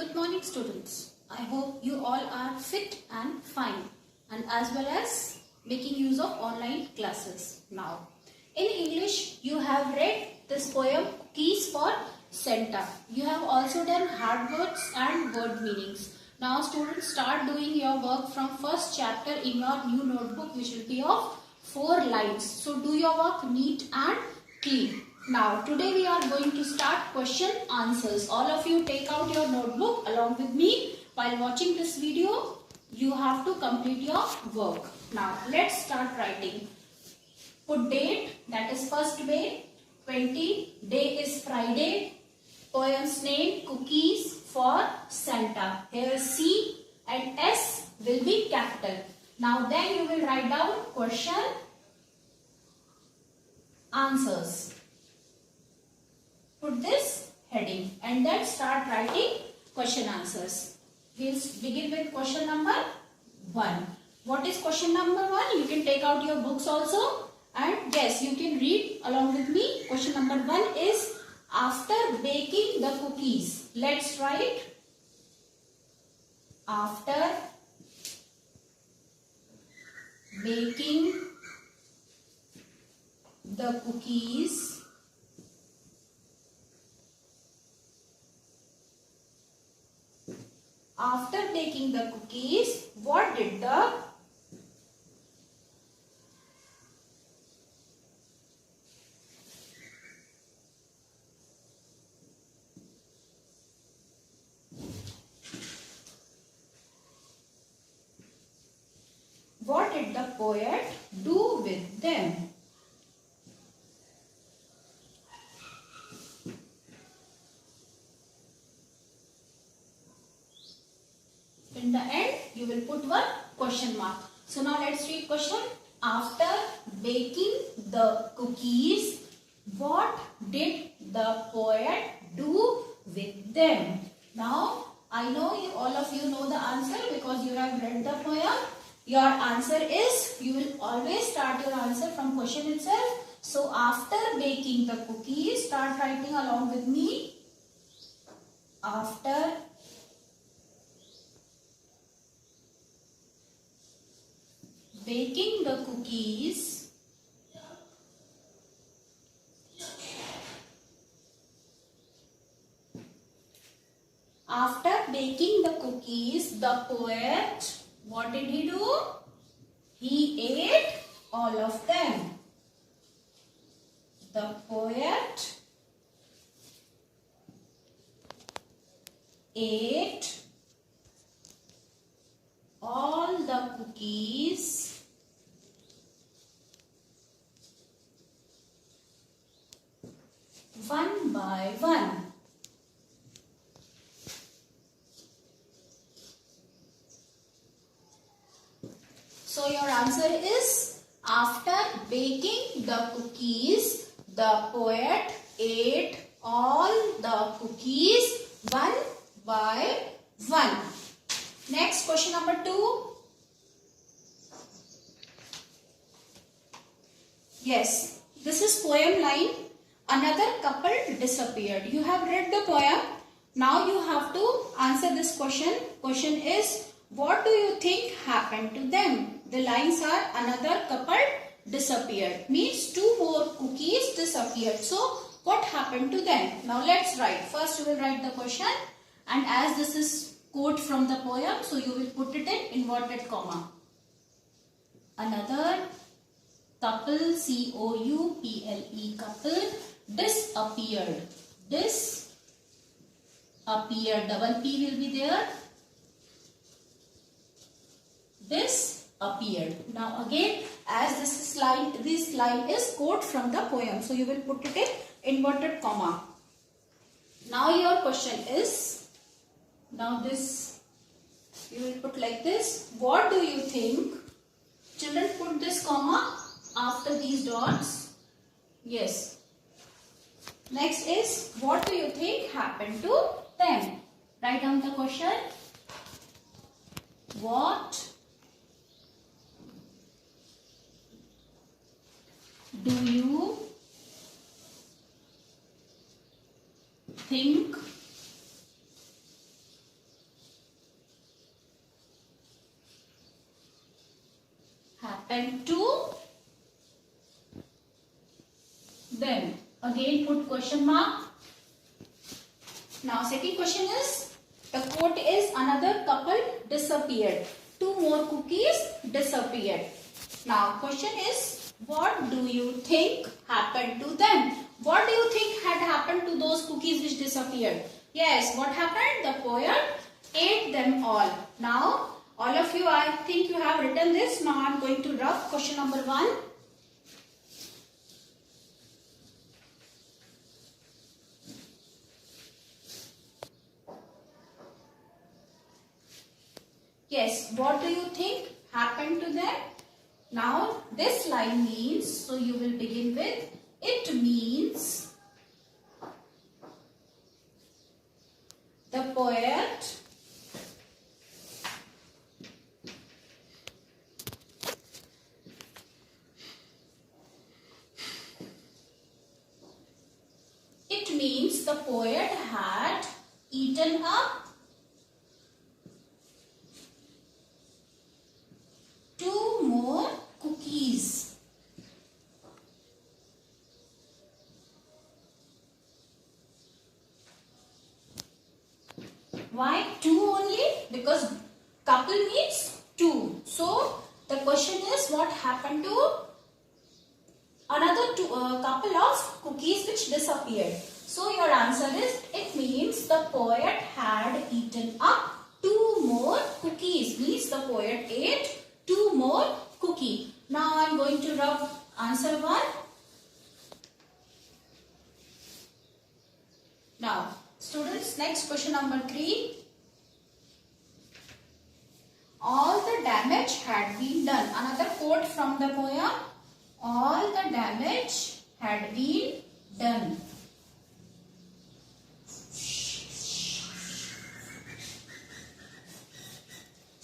Good morning students. I hope you all are fit and fine and as well as making use of online classes now. In English you have read this poem Keys for Santa. You have also done hard words and word meanings. Now students, start doing your work from first chapter in your new notebook, which will be of 4 lines. So do your work neat and clean. Now today we are going to start question answers. All of you take out your notebook along with me. While watching this video, you have to complete your work. Now let's start writing. Put date, that is 1st May 20. Day is Friday. Poem's name Cookies for Santa. Here C and S will be capital. Now then you will write down question answers. Put this heading and then start writing question answers. We'll begin with question number 1. What is question number 1? You can take out your books also and yes, you can read along with me. Question number 1 is after baking the cookies. Let's write after baking the cookies. After baking the cookies, what did the poet do with them? In the end, you will put one question mark. So now let's read question. After baking the cookies, what did the poet do with them? Now, I know all of you know the answer because you have read the poem. Your answer is, you will always start your answer from question itself. So after baking the cookies, start writing along with me. After baking the cookies, the poet, what did he do? He ate all of them. The poet ate all the cookies one by one. So your answer is after baking the cookies, the poet ate all the cookies one by one. Next, question number 2. Yes, this is poem line. Another couple disappeared. You have read the poem. Now you have to answer this question. Question is, what do you think happened to them? The lines are another couple disappeared. Means 2 more cookies disappeared. So, what happened to them? Now let's write. First you will write the question. And as this is quote from the poem, so you will put it in inverted comma. Another couple, C-O-U-P-L-E, couple, disappeared. Disappeared. Double P will be there. Disappeared. Now again, as this line is quote from the poem, so you will put it in inverted comma. Now your question is, now this you will put like this. What do you think? Children, put this comma after these dots. Yes. Next is, what do you think happened to them? Write down the question. What do you think happened to them. Again put question mark. Now second question is, the quote is, another couple disappeared. 2 more cookies disappeared. Now question is, what do you think happened to them? What do you think had happened to those cookies which disappeared? Yes, what happened? The poet ate them all. Now all of you, I think you have written this. Now I am going to rub question number 1. Yes, what do you think happened to them? Now this line means, so you will begin with, it means the poet had eaten up 2 more cookies. Why 2 only? Because couple means 2. So the question is, what happened to another couple of cookies which disappeared? So your answer is, it means the poet had eaten up 2 more cookies. Means the poet ate 2 more cookies. Now I am going to rub answer 1. Now students, next question number 3. All the damage had been done. Another quote from the poem. All the damage had been done.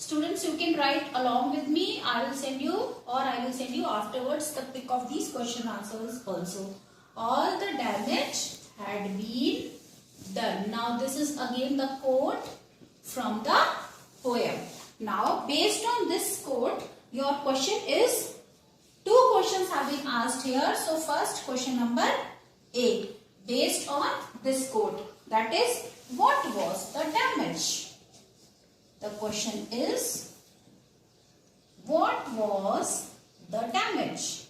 Students, you can write along with me. I will send you, or I will send you afterwards, the pic of these question answers also. All the damage had been done. Now this is again the quote from the poem. Now based on this quote, your question is, 2 questions have been asked here. So first question number A, based on this quote, that is, what was the damage? The question is, what was the damage?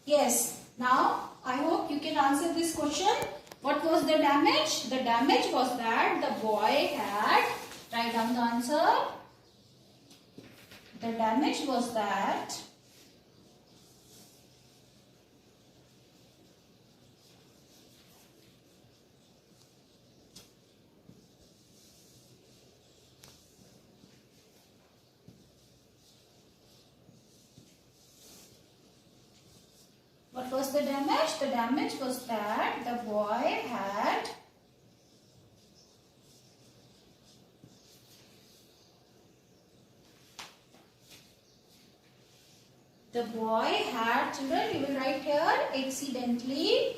Yes, now I hope you can answer this question. What was the damage? The damage was that the boy had, write down the answer. The damage was that what was the damage? The damage was that the boy had children, you will write here, accidentally.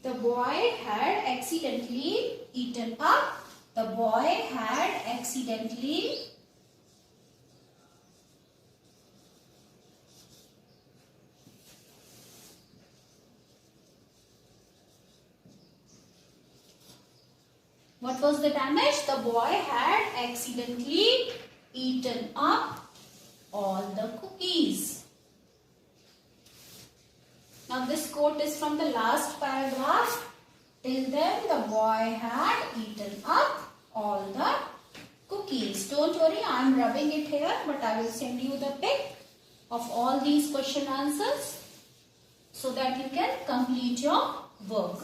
The boy had accidentally eaten up. The boy had accidentally what was the damage? The boy had accidentally eaten up all the cookies. Now this quote is from the last paragraph. Till then the boy had eaten up all the cookies. Don't worry, I am rubbing it here, but I will send you the pic of all these question answers so that you can complete your work.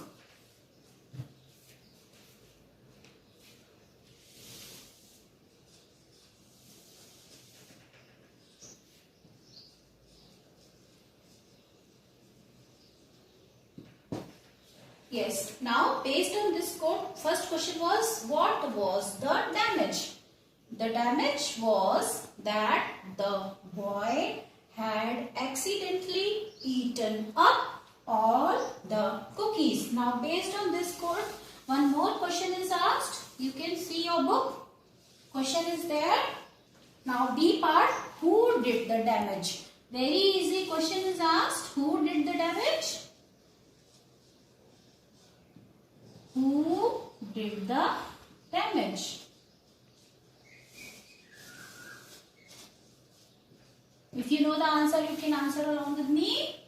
Yes, now based on this quote, first question was, what was the damage? The damage was that the boy had accidentally eaten up all the cookies. Now based on this quote, one more question is asked. You can see your book. Question is there. Now B part, who did the damage? Very easy question is asked. Who did the damage? Who did the damage? If you know the answer, you can answer along with me.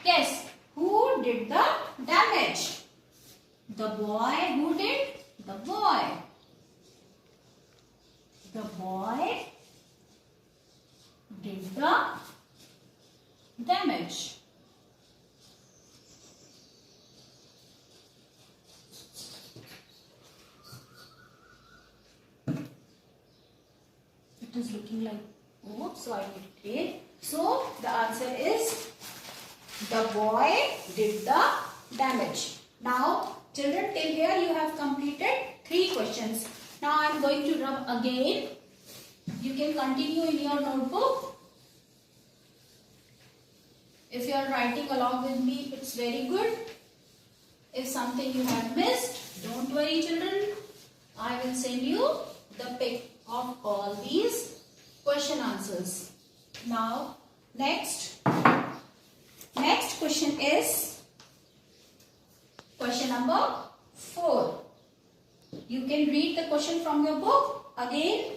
Yes, who did the damage? The boy. Who did? The boy. The boy did the damage. It is looking like O, so I will take. So the answer is the boy did the damage. Now children, till here you have completed 3 questions. Now I am going to rub again. You can continue in your notebook. If you are writing along with me, it's very good. If something you have missed, don't worry children. I will send you the pic of all these question answers. Now next question is question number 4. You can read the question from your book. Again,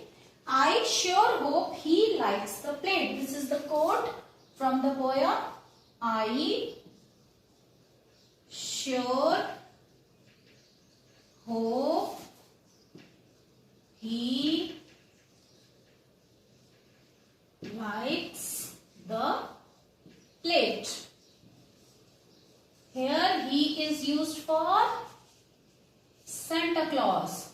I sure hope he likes the plate. This is the quote from the poem. I sure hope he likes the plate. Here he is used for Santa Claus.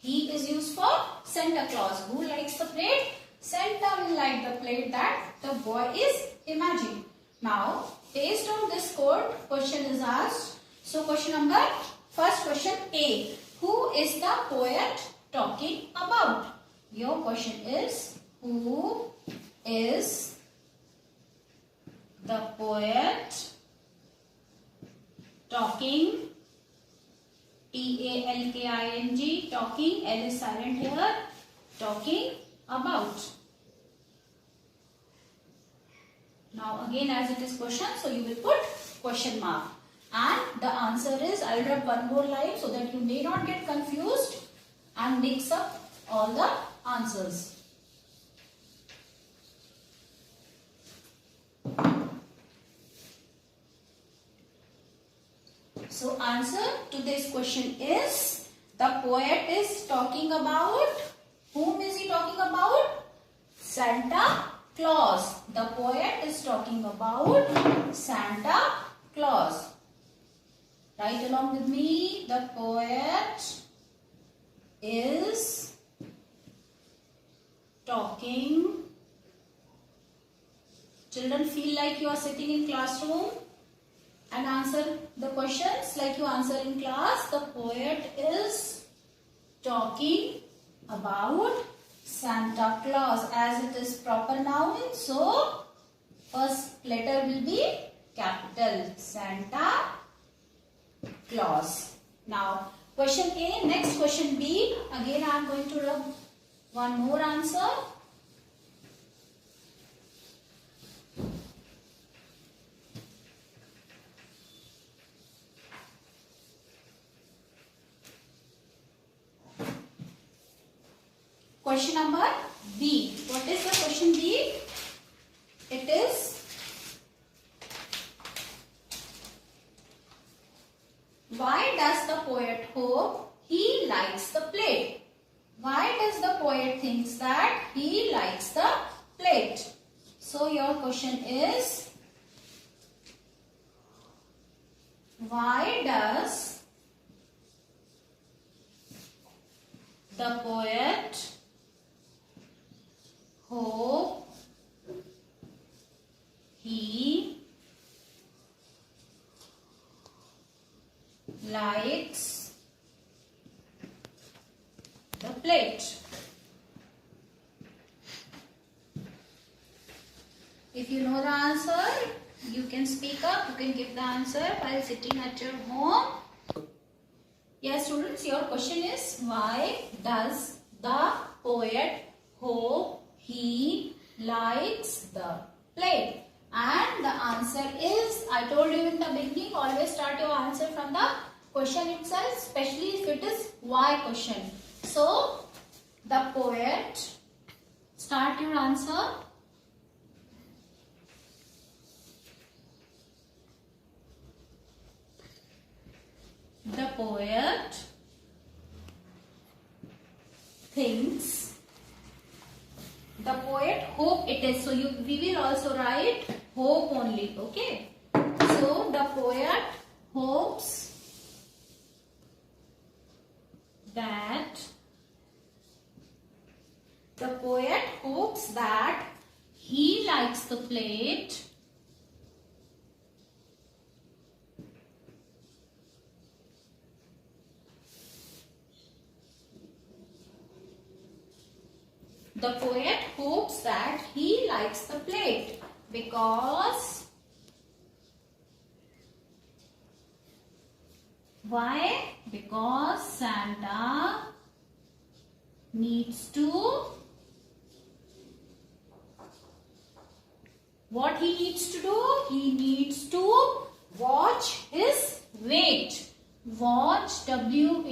He is used for Santa Claus. Who likes the plate? Santa will like the plate that the boy is imagining. Now, based on this quote, question is asked. So, first question A. Who is the poet talking about? Your question is, who is the poet talking? T-A-L-K-I-N-G, talking, L is silent here, talking about. Now again, as it is question, so you will put question mark. And the answer is, I will rub one more line so that you may not get confused and mix up all the answers. So answer to this question is, the poet is talking about, whom is he talking about? Santa Claus. The poet is talking about Santa Claus. Write along with me. The poet is talking. Children, feel like you are sitting in classroom and answer the questions like you answer in class. The poet is talking about Santa Claus, as it is proper noun. So, first letter will be capital, Santa Claus. Now, question A. Next question B. Again, I am going to rub one more answer. Question number B. What is the question B? It is, why does the poet hope he likes the plate? Why does the poet thinks that he likes the plate? So your question is, why does the poet hope he likes the plate? If you know the answer, you can speak up, you can give the answer while sitting at your home. Yes, students, your question is, why does the poet hope he likes the play? And the answer is, I told you in the beginning, always start your answer from the question itself, especially if it is why question. So, the poet, start your answer. The poet thinks, the poet hope it is. So we will also write hope only. Okay. So the poet hopes that he likes the plate. The poet hopes that he likes the plate because, why? Because Santa needs to, what he needs to do? He needs to watch his weight. Watch, W-A-T-C-H,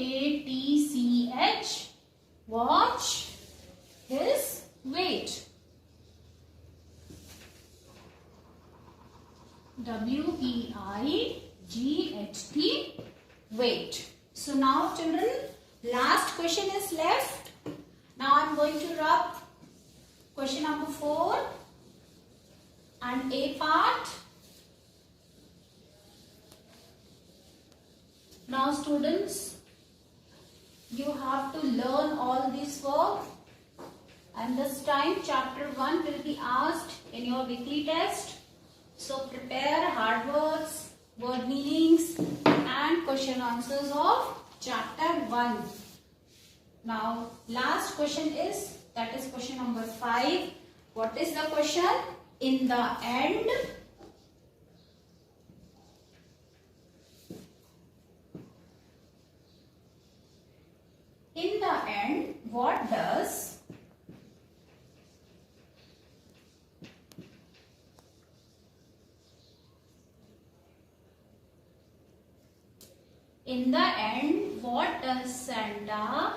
watch his weight. W-E-I-G-H-T, weight. So now children, last question is left. Now I am going to rub question number 4 and A part. Now students, you have to learn all this work. And this time chapter 1 will be asked in your weekly test. So prepare hard words, word meanings and question answers of chapter 1. Now last question is, that is question number 5. What is the question? In the end, what does Santa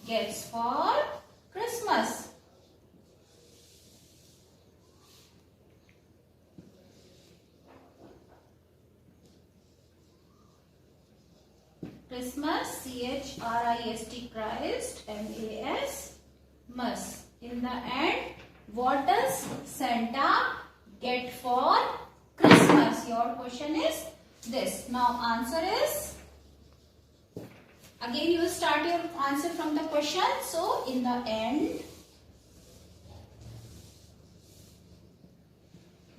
gets for Christmas? Christmas, C-H-R-I-S-T, Christ, M-A-S, must. In the end, what does Santa get for Christmas? Your question is this. Now answer is, again you will start your answer from the question. So in the end,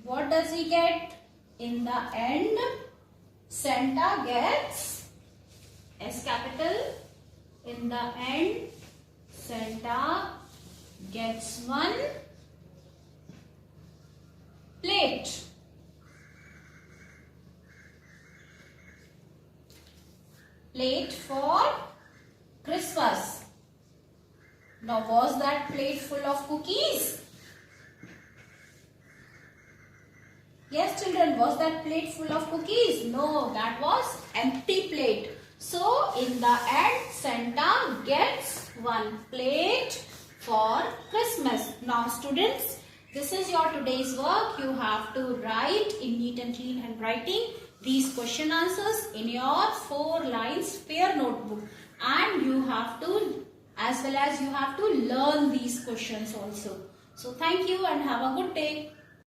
what does he get? In the end, Santa gets, S capital, in the end, Santa gets one plate. Plate for Christmas. Now was that plate full of cookies? Yes children, was that plate full of cookies? No, that was empty plate. So in the end, Santa gets one plate for Christmas. Now students, this is your today's work. You have to write in neat and clean handwriting these question answers in your 4 lines spare notebook. And you have to, as well as you have to learn these questions also. So thank you and have a good day.